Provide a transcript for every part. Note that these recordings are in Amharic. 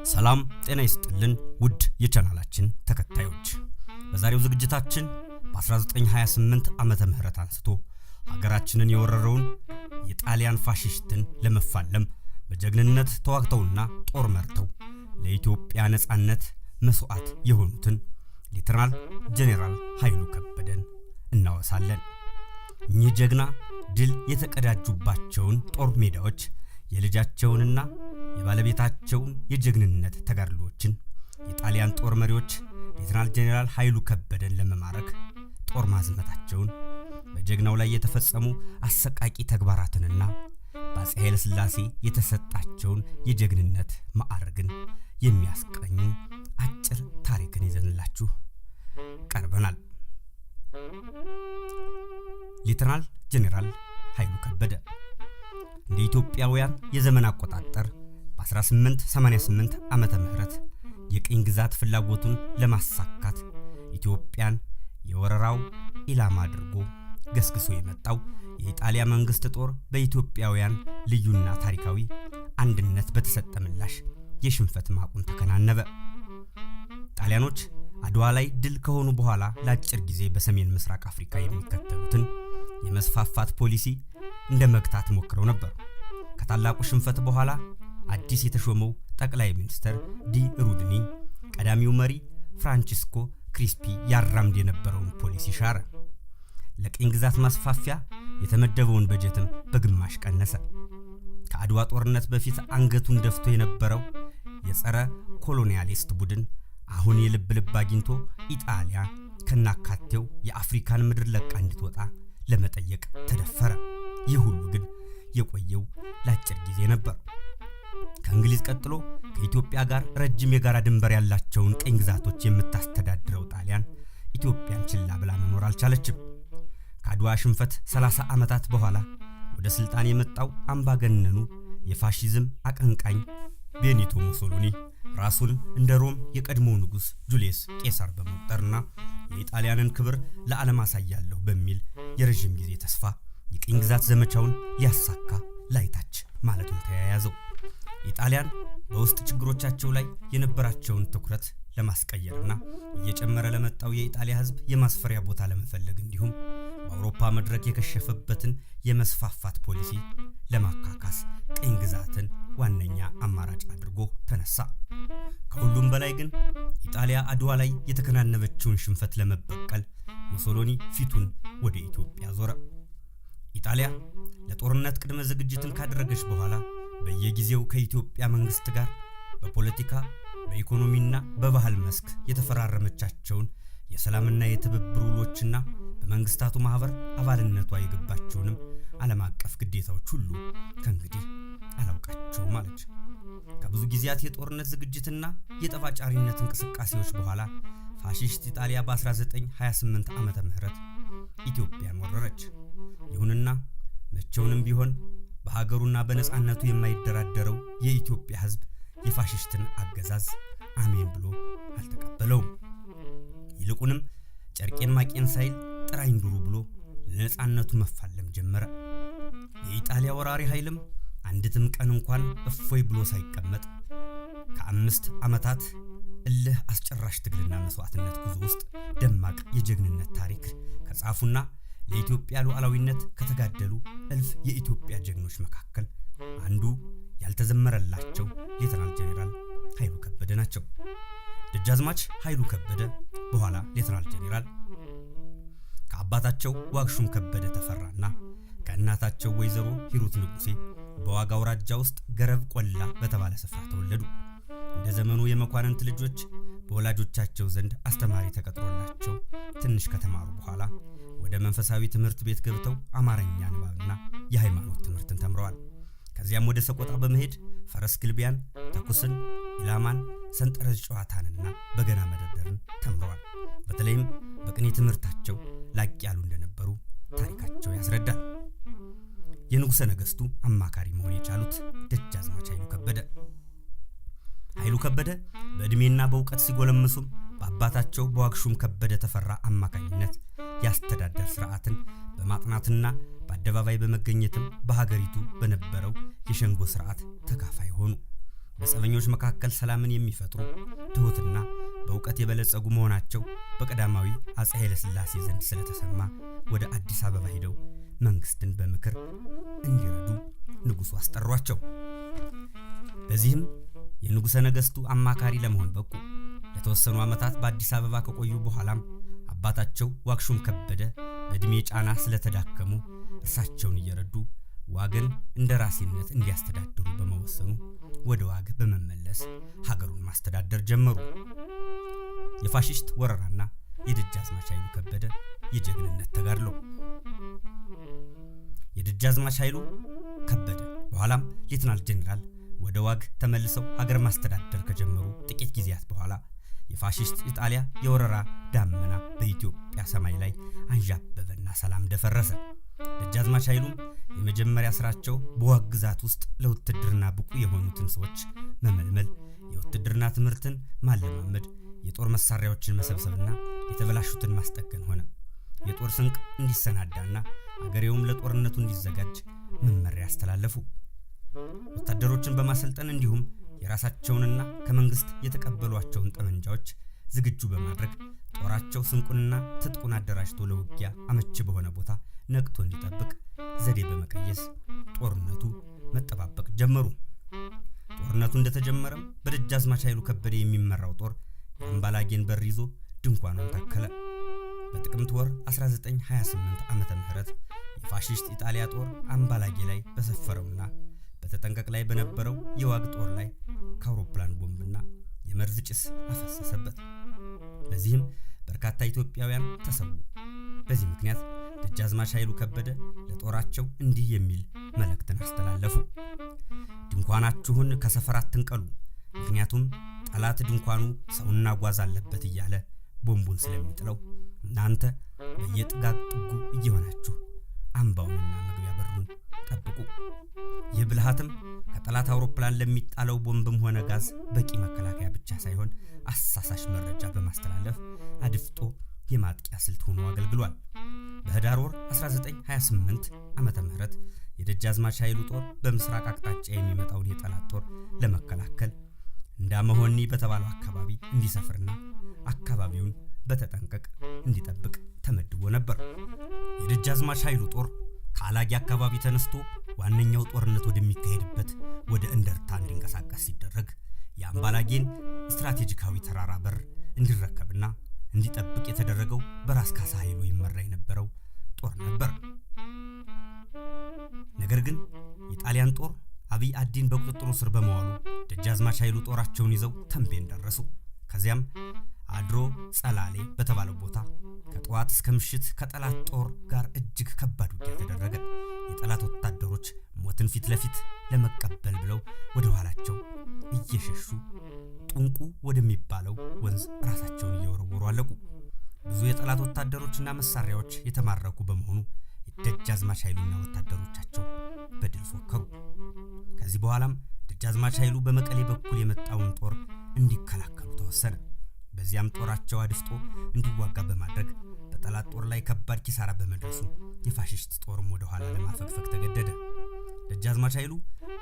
ሰላም ጤና ይስጥልን ውድ የቻናላችን ተከታዮች በዛሬው ዝግጅታችን በ1928 ዓመተ ምህረት አንስቶ ሀገራችንን የወረረውን የጣሊያን ፋሺስትን ለመፋለም በጀግንነት ተዋግተውና ጦር መርተው ለኢትዮጵያ ነጻነት መስዋዕት የሆኑትን ሌተናል ጄኔራል ኃይሉ ከበደን እናወሳለን። እኚህ ጀግና ድል የተቀዳጁባቸውን ጦር ሜዳዎች የልጃቸውንና የባለቤታቸውን የጀግንነት ተጋድሎችን የጣሊያን ጦር መሪዎች ሌተናል ጄኔራል ኃይሉ ከበደን ለመማረክ ጦር ማዝመታቸውን በጀግናው ላይ የተፈጸሙ አሰቃቂ ተግባራትንና በአፄ ኃይለ ሥላሴ የተሰጣቸውን የጀግንነት ማዕረግን የሚያስቀኙ አጭር ታሪክን ይዘንላችሁ ቀርበናል። ሌተናል ጄኔራል ኃይሉ ከበደ እንደ ኢትዮጵያውያን የዘመን አቆጣጠር በ1888 ዓመተ ምህረት የቅኝ ግዛት ፍላጎቱን ለማሳካት ኢትዮጵያን የወረራው ኢላማ አድርጎ ገስግሶ የመጣው የኢጣሊያ መንግስት ጦር በኢትዮጵያውያን ልዩና ታሪካዊ አንድነት በተሰጠ ምላሽ የሽንፈት ማቁን ተከናነበ። ጣሊያኖች አድዋ ላይ ድል ከሆኑ በኋላ ለአጭር ጊዜ በሰሜን ምስራቅ አፍሪካ የሚከተሉትን የመስፋፋት ፖሊሲ እንደ መግታት ሞክረው ነበር። ከታላቁ ሽንፈት በኋላ አዲስ የተሾመው ጠቅላይ ሚኒስትር ዲ ሩድኒ ቀዳሚው መሪ ፍራንቺስኮ ክሪስፒ ያራምድ የነበረውን ፖሊሲ ሻረ። ለቅኝ ግዛት ማስፋፊያ የተመደበውን በጀትም በግማሽ ቀነሰ። ከአድዋ ጦርነት በፊት አንገቱን ደፍቶ የነበረው የጸረ ኮሎኒያሊስት ቡድን አሁን የልብ አግኝቶ ኢጣሊያ ከናካቴው የአፍሪካን ምድር ለቃ እንድትወጣ ለመጠየቅ ተደፈረ። ይህ ሁሉ ግን የቆየው ለአጭር ጊዜ ነበር። ከእንግሊዝ ቀጥሎ ከኢትዮጵያ ጋር ረጅም የጋራ ድንበር ያላቸውን ቅኝ ግዛቶች የምታስተዳድረው ጣሊያን ኢትዮጵያን ችላ ብላ መኖር አልቻለችም። ከአድዋ ሽንፈት 30 ዓመታት በኋላ ወደ ስልጣን የመጣው አምባገነኑ የፋሺዝም አቀንቃኝ ቤኒቶ ሙሶሎኒ ራሱን እንደ ሮም የቀድሞ ንጉስ ጁልየስ ቄሳር በመቁጠርና የኢጣሊያንን ክብር ለዓለም አሳያለሁ በሚል የረጅም ጊዜ ተስፋ የቅኝ ግዛት ዘመቻውን ሊያሳካ ላይታች ማለቱን ተያያዘው። ኢጣሊያን በውስጥ ችግሮቻቸው ላይ የነበራቸውን ትኩረት ለማስቀየርና እየጨመረ ለመጣው የኢጣሊያ ሕዝብ የማስፈሪያ ቦታ ለመፈለግ እንዲሁም በአውሮፓ መድረክ የከሸፈበትን የመስፋፋት ፖሊሲ ለማካካስ ቅኝ ግዛትን ዋነኛ አማራጭ አድርጎ ተነሳ። ከሁሉም በላይ ግን ኢጣሊያ አድዋ ላይ የተከናነበችውን ሽንፈት ለመበቀል ሙሶሎኒ ፊቱን ወደ ኢትዮጵያ ዞረ። ኢጣሊያ ለጦርነት ቅድመ ዝግጅትን ካደረገች በኋላ በየጊዜው ከኢትዮጵያ መንግስት ጋር በፖለቲካ በኢኮኖሚና በባህል መስክ የተፈራረመቻቸውን የሰላምና የትብብር ውሎችና በመንግስታቱ ማህበር አባልነቷ የገባቸውንም ዓለም አቀፍ ግዴታዎች ሁሉ ከእንግዲህ አላውቃቸው ማለች። ከብዙ ጊዜያት የጦርነት ዝግጅትና የጠባጫሪነት እንቅስቃሴዎች በኋላ ፋሺስት ኢጣሊያ በ1928 ዓመተ ምህረት ኢትዮጵያን ወረረች። ይሁንና መቼውንም ቢሆን በሀገሩና በነጻነቱ የማይደራደረው የኢትዮጵያ ሕዝብ የፋሺስትን አገዛዝ አሜን ብሎ አልተቀበለውም። ይልቁንም ጨርቄን ማቄን ሳይል ጥራኝ ዱሩ ብሎ ለነጻነቱ መፋለም ጀመረ። የኢጣሊያ ወራሪ ኃይልም አንድትም ቀን እንኳን እፎይ ብሎ ሳይቀመጥ ከ5 ዓመታት እልህ አስጨራሽ ትግልና መስዋዕትነት ጉዞ ውስጥ ደማቅ የጀግንነት ታሪክ ከጻፉና ለኢትዮጵያ ሉዓላዊነት ከተጋደሉ እልፍ የኢትዮጵያ ጀግኖች መካከል አንዱ ያልተዘመረላቸው ሌተናል ጄኔራል ኃይሉ ከበደ ናቸው። ደጃዝማች ኃይሉ ከበደ በኋላ ሌተናል ጄኔራል ከአባታቸው ዋግሹም ከበደ ተፈራና ከእናታቸው ወይዘሮ ሂሩት ንጉሴ በዋጋ አውራጃ ውስጥ ገረብ ቆላ በተባለ ስፍራ ተወለዱ። እንደ ዘመኑ የመኳንንት ልጆች በወላጆቻቸው ዘንድ አስተማሪ ተቀጥሮላቸው ትንሽ ከተማሩ በኋላ ወደ መንፈሳዊ ትምህርት ቤት ገብተው አማርኛ ንባብና የሃይማኖት ትምህርትን ተምረዋል። ከዚያም ወደ ሰቆጣ በመሄድ ፈረስ ግልቢያን፣ ተኩስን፣ ኢላማን፣ ሰንጠረዥ ጨዋታንና በገና መደርደርን ተምረዋል። በተለይም በቅኔ ትምህርታቸው ላቅ ያሉ እንደነበሩ ታሪካቸው ያስረዳል። የንጉሠ ነገሥቱ አማካሪ መሆን የቻሉት ደጃዝማች ኃይሉ ከበደ በእድሜና በእውቀት ሲጎለምሱም በአባታቸው በዋግሹም ከበደ ተፈራ አማካኝነት ያስተዳደር ስርዓትን በማጥናትና በአደባባይ በመገኘትም በሀገሪቱ በነበረው የሸንጎ ስርዓት ተካፋይ ሆኑ። በጸበኞች መካከል ሰላምን የሚፈጥሩ ትሁትና በእውቀት የበለጸጉ መሆናቸው በቀዳማዊ አፄ ኃይለ ሥላሴ ዘንድ ስለተሰማ ወደ አዲስ አበባ ሄደው መንግስትን በምክር እንዲረዱ ንጉሱ አስጠሯቸው። በዚህም የንጉሠ ነገሥቱ አማካሪ ለመሆን በቁ። ለተወሰኑ ዓመታት በአዲስ አበባ ከቆዩ በኋላም አባታቸው ዋክሹም ከበደ በእድሜ ጫና ስለተዳከሙ እርሳቸውን እየረዱ ዋግን እንደ ራሴነት እንዲያስተዳድሩ በመወሰኑ ወደ ዋግ በመመለስ ሀገሩን ማስተዳደር ጀመሩ። የፋሽስት ወረራና የደጃዝማች ኃይሉ ከበደ የጀግንነት ተጋድሎ። የደጃዝማች ኃይሉ ከበደ በኋላም ሌተናል ጄኔራል ወደ ዋግ ተመልሰው ሀገር ማስተዳደር ከጀመሩ ጥቂት ጊዜያት በኋላ የፋሽስት ኢጣሊያ የወረራ ዳመና በኢትዮጵያ ሰማይ ላይ አንዣበበና ሰላም ደፈረሰ። ደጃዝማች ኃይሉም የመጀመሪያ ስራቸው በዋግ ግዛት ውስጥ ለውትድርና ብቁ የሆኑትን ሰዎች መመልመል፣ የውትድርና ትምህርትን ማለማመድ፣ የጦር መሳሪያዎችን መሰብሰብና የተበላሹትን ማስጠገን ሆነ። የጦር ስንቅ እንዲሰናዳና አገሬውም ለጦርነቱ እንዲዘጋጅ መመሪያ አስተላለፉ። ወታደሮችን በማሰልጠን እንዲሁም የራሳቸውንና ከመንግስት የተቀበሏቸውን ጠመንጃዎች ዝግጁ በማድረግ ጦራቸው ስንቁንና ትጥቁን አደራጅቶ ለውጊያ አመቺ በሆነ ቦታ ነቅቶ እንዲጠብቅ ዘዴ በመቀየስ ጦርነቱ መጠባበቅ ጀመሩ። ጦርነቱ እንደተጀመረም በደጃዝማች ኃይሉ ከበደ የሚመራው ጦር የአምባላጌን በር ይዞ ድንኳኑን ተከለ። በጥቅምት ወር 1928 ዓመተ ምህረት የፋሽስት ኢጣሊያ ጦር አምባላጌ ላይ በሰፈረውና በተጠንቀቅ ላይ በነበረው የዋግ ጦር ላይ ከአውሮፕላን ቦምብና የመርዝ ጭስ አፈሰሰበት። በዚህም በርካታ ኢትዮጵያውያን ተሰዉ። በዚህ ምክንያት ደጃዝማች ኃይሉ ከበደ ለጦራቸው እንዲህ የሚል መልእክትን አስተላለፉ። ድንኳናችሁን ከሰፈር አትንቀሉ፣ ምክንያቱም ጠላት ድንኳኑ ሰውና ጓዝ አለበት እያለ ቦምቡን ስለሚጥለው እናንተ በየጥጋግ ጥጉ እየሆናችሁ አምባውንና መግቢያ በሩን ጠብቁ። ይህ ብልሃትም ከጠላት አውሮፕላን ለሚጣለው ቦምብም ሆነ ጋዝ በቂ መከላከያ ብቻ ሳይሆን አሳሳሽ መረጃ በማስተላለፍ አድፍጦ የማጥቂያ ስልት ሆኖ አገልግሏል። በህዳር ወር 1928 ዓመተ ምህረት የደጃዝማች ኃይሉ ጦር በምስራቅ አቅጣጫ የሚመጣውን የጠላት ጦር ለመከላከል እንዳመሆኒ በተባለው አካባቢ እንዲሰፍርና አካባቢውን በተጠንቀቅ እንዲጠብቅ ተመድቦ ነበር። የደጃዝማች ኃይሉ ጦር ከአላጌ አካባቢ ተነስቶ ዋነኛው ጦርነት ወደሚካሄድበት ወደ እንደርታ እንዲንቀሳቀስ ሲደረግ የአምባላጌን ስትራቴጂካዊ ተራራ በር እንዲረከብና እንዲጠብቅ የተደረገው በራስ ካሳ ኃይሉ ይመራ የነበረው ጦር ነበር። ነገር ግን የጣሊያን ጦር አብይ አዲን በቁጥጥሩ ስር በመዋሉ ደጃዝማች ኃይሉ ጦራቸውን ይዘው ተንቤን ደረሱ። ከዚያም አድሮ ጸላሌ በተባለው ቦታ ከጠዋት እስከ ምሽት ከጠላት ጦር ጋር እጅግ ከባድ ውጊያ ተደረገ። የጠላት ወታደሮች ሞትን ፊት ለፊት ለመቀበል ብለው ወደ ኋላቸው እየሸሹ ጡንቁ ወደሚባለው ወንዝ ራሳቸውን እየወረወሩ አለቁ። ብዙ የጠላት ወታደሮችና መሳሪያዎች የተማረኩ በመሆኑ ደጃዝማች ኃይሉና ወታደሮቻቸው በድል ፎከሩ። ከዚህ በኋላም ደጃዝማች ኃይሉ በመቀሌ በኩል የመጣውን ጦር እንዲከላከሉ ተወሰነ። በዚያም ጦራቸው አድፍጦ እንዲዋጋ በማድረግ በጠላት ጦር ላይ ከባድ ኪሳራ በመድረሱ የፋሽስት ጦርም ወደ ኋላ ለማፈግፈግ ተገደደ። ደጃዝማች ኃይሉ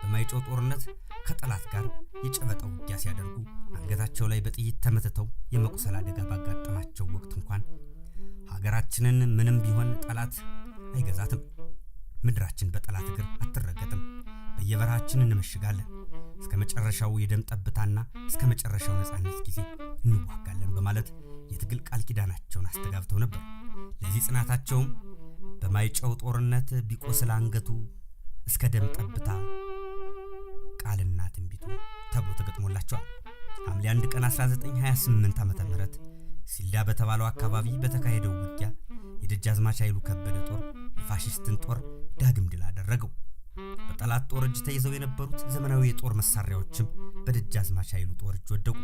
በማይጨው ጦርነት ከጠላት ጋር የጨበጣ ውጊያ ሲያደርጉ አንገታቸው ላይ በጥይት ተመትተው የመቁሰል አደጋ ባጋጠማቸው ወቅት እንኳን ሀገራችንን ምንም ቢሆን ጠላት አይገዛትም፣ ምድራችን በጠላት እግር አትረገጥም፣ በየበረሃችን እንመሽጋለን፣ እስከ መጨረሻው የደም ጠብታና እስከ መጨረሻው ነፃነት ጊዜ እንዋጋለን በማለት የትግል ቃል ኪዳናቸውን አስተጋብተው ነበር። ለዚህ ጽናታቸውም በማይጨው ጦርነት ቢቆስል አንገቱ እስከ ደም ጠብታ ቃልና ትንቢቱ ተብሎ ተገጥሞላቸዋል። ሐምሌ 1 ቀን 1928 ዓመተ ምህረት ሲልዳ በተባለው አካባቢ በተካሄደው ውጊያ የደጃዝማች ኃይሉ ከበደ ጦር የፋሽስትን ጦር ዳግም ድል አደረገው። በጠላት ጦር እጅ ተይዘው የነበሩት ዘመናዊ የጦር መሳሪያዎችም በደጃዝማች ኃይሉ ጦር እጅ ወደቁ።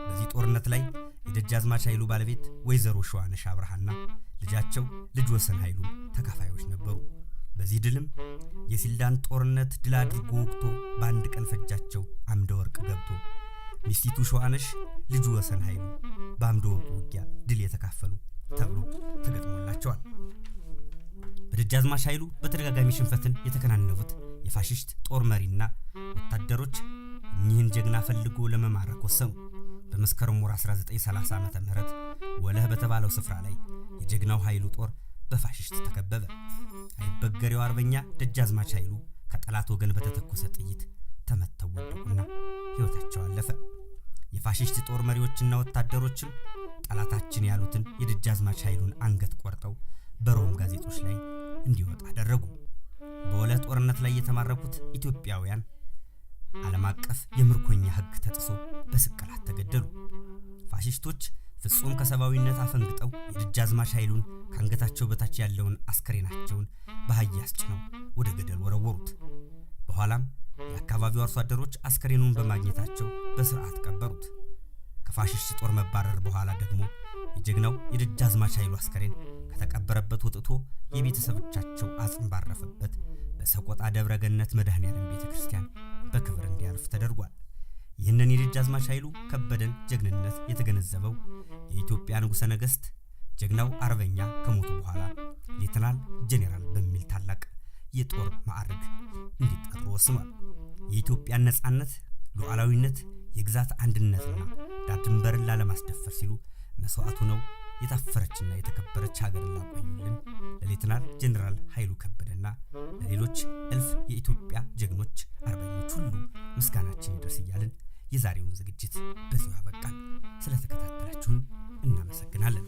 በዚህ ጦርነት ላይ የደጃዝማች ኃይሉ ባለቤት ወይዘሮ ሸዋነሽ አብርሃና ልጃቸው ልጅ ወሰን ኃይሉ ተካፋዮች ነበሩ። በዚህ ድልም የሲልዳን ጦርነት ድል አድርጎ ወቅቶ በአንድ ቀን ፈጃቸው አምደ ወርቅ ገብቶ ሚስቲቱ ሸዋነሽ ልጅ ወሰን ኃይሉ በአምደ ወርቅ ውጊያ ድል የተካፈሉ ተብሎ ተገጥሞላቸዋል። በደጃዝማች ኃይሉ በተደጋጋሚ ሽንፈትን የተከናነቡት የፋሽስት ጦር መሪና ወታደሮች እኚህን ጀግና ፈልጎ ለመማረክ ወሰኑ። በመስከረም ወር 1930 ዓመተ ምህረት ወለህ በተባለው ስፍራ ላይ የጀግናው ኃይሉ ጦር በፋሽስት ተከበበ። አይበገሬው አርበኛ ደጃዝማች ኃይሉ ከጠላት ወገን በተተኮሰ ጥይት ተመተው ወደቁና ሕይወታቸው አለፈ። የፋሽስት ጦር መሪዎችና ወታደሮችም ጠላታችን ያሉትን የደጃዝማች ኃይሉን አንገት ቆርጠው በሮም ጋዜጦች ላይ እንዲወጣ አደረጉ። በወለህ ጦርነት ላይ የተማረኩት ኢትዮጵያውያን ዓለም አቀፍ የምርኮኛ ሕግ ተጥሶ በስቅላት ተገደሉ። ፋሽስቶች ፍጹም ከሰባዊነት አፈንግጠው የደጃዝማች ኃይሉን ከአንገታቸው በታች ያለውን አስከሬናቸውን በአህያ አስጭነው ወደ ገደል ወረወሩት። በኋላም የአካባቢው አርሶ አደሮች አስከሬኑን በማግኘታቸው በስርዓት ቀበሩት። ከፋሽስት ጦር መባረር በኋላ ደግሞ የጀግናው የደጃዝማች ኃይሉ አስከሬን ከተቀበረበት ወጥቶ የቤተሰቦቻቸው አጽም ባረፈበት በሰቆጣ ደብረ ገነት መድኃኔዓለም ቤተክርስቲያን በክብር እንዲያርፍ ተደርጓል። ይህንን የደጃዝማች ኃይሉ ከበደን ጀግንነት የተገነዘበው የኢትዮጵያ ንጉሠ ነገሥት ጀግናው አርበኛ ከሞቱ በኋላ ሌተናል ጄኔራል በሚል ታላቅ የጦር ማዕረግ እንዲጠሩ ወስኗል። የኢትዮጵያን ነጻነት፣ ሉዓላዊነት፣ የግዛት አንድነትና ዳር ድንበርን ላለማስደፈር ሲሉ መስዋዕቱ ነው የታፈረችና የተከበረች ሀገርን ላቆዩልን ለሌተናል ጄኔራል ኃይሉ ከበደና ለሌሎች እልፍ የኢትዮጵያ ጀግኖች አርበኞች ሁሉ ምስጋናችን ይድረስ እያልን የዛሬውን ዝግጅት በዚሁ አበቃን። ስለተከታተላችሁን እናመሰግናለን።